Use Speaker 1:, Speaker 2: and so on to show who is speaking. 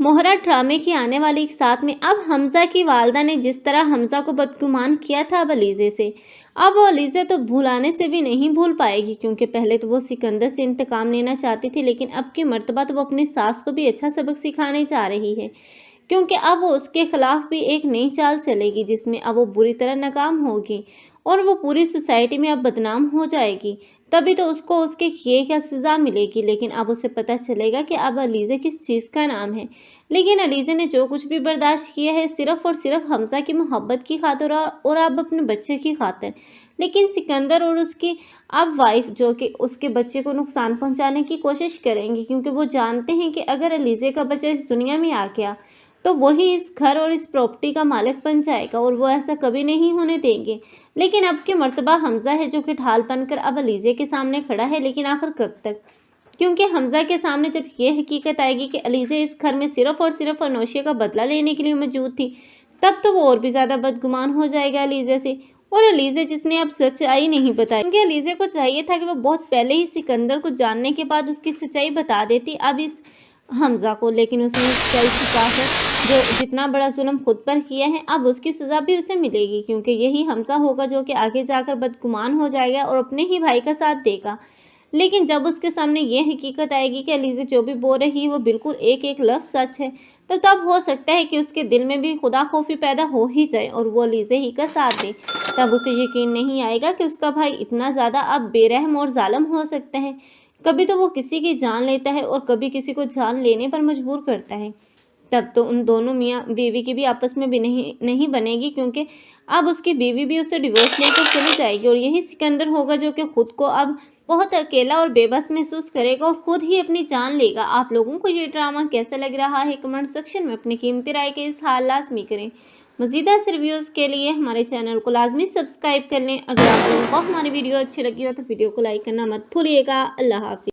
Speaker 1: मोहरा ड्रामे की आने वाली साथ में अब हमजा की वालदा ने जिस तरह हमजा को बदगुमान किया था अब अलीज़े से, अब वो अलीज़े तो भुलाने से भी नहीं भूल पाएगी, क्योंकि पहले तो वो सिकंदर से इंतकाम लेना चाहती थी, लेकिन अब की मर्तबा तो वो अपनी सास को भी अच्छा सबक सिखाने जा रही है, क्योंकि अब वो उसके खिलाफ भी एक नई चाल चलेगी जिसमें अब वो बुरी तरह नाकाम होगी और वो पूरी सोसाइटी में अब बदनाम हो जाएगी। तभी तो उसको उसके किए क्या सज़ा मिलेगी। लेकिन अब उसे पता चलेगा कि अब अलीज़े किस चीज़ का नाम है। लेकिन अलीज़े ने जो कुछ भी बर्दाश्त किया है सिर्फ़ और सिर्फ़ हमज़ा की मोहब्बत की खातिर और अब अपने बच्चे की खातिर। लेकिन सिकंदर और उसकी अब वाइफ जो कि उसके बच्चे को नुकसान पहुंचाने की कोशिश करेंगी, क्योंकि वो जानते हैं कि अगर अलीज़े का बच्चा इस दुनिया में आ गया तो वही इस घर और इस प्रॉपर्टी का मालिक बन जाएगा और वो ऐसा कभी नहीं होने देंगे। लेकिन अब की मर्तबा हमज़ा है जो कि ढाल बनकर अब अलीज़े के सामने खड़ा है, लेकिन आखिर कब तक? क्योंकि हमज़ा के सामने जब ये हकीकत आएगी कि अलीज़े इस घर में सिर्फ़ और सिर्फ़ अनोशिया का बदला लेने के लिए मौजूद थी, तब तो वो और भी ज़्यादा बदगुमान हो जाएगा अलीज़े से। और अलीज़े जिसने अब सच्चाई नहीं बताई, क्योंकि अलीज़े को चाहिए था कि वो बहुत पहले ही सिकंदर को जानने के बाद उसकी सच्चाई बता देती अब इस हमज़ा को, लेकिन उसने सच्चाई छुपा है। जो जितना बड़ा जुल्म खुद पर किया है अब उसकी सज़ा भी उसे मिलेगी, क्योंकि यही हमज़ा होगा जो कि आगे जाकर बदगुमान हो जाएगा और अपने ही भाई का साथ देगा। लेकिन जब उसके सामने ये हकीकत आएगी कि अलीज़े जो भी बोल रही है वो बिल्कुल एक एक लफ्ज़ सच है, तो तब हो सकता है कि उसके दिल में भी खुदा खौफी पैदा हो ही जाए और वो अलीज़े ही का साथ दे। तब उसे यकीन नहीं आएगा कि उसका भाई इतना ज़्यादा अब बेरहम और जालिम हो सकता है। कभी तो वो किसी की जान लेता है और कभी किसी को जान लेने पर मजबूर करता है। तब तो उन दोनों मियाँ बीवी की भी आपस में भी नहीं बनेगी, क्योंकि अब उसकी बीवी भी उससे डिवोर्स लेकर चली जाएगी और यही सिकंदर होगा जो कि खुद को अब बहुत अकेला और बेबस महसूस करेगा और खुद ही अपनी जान लेगा। आप लोगों को ये ड्रामा कैसा लग रहा है कमेंट सेक्शन में अपनी कीमती राय के इज़हार लाजमी करें। मज़ीद ऐसे रिव्यूज़ के लिए हमारे चैनल को लाजमी सब्सक्राइब कर लें। अगर आप लोगों को हमारी वीडियो अच्छी लगी हो तो वीडियो को लाइक करना मत भूलिएगा। अल्लाह हाफिज़।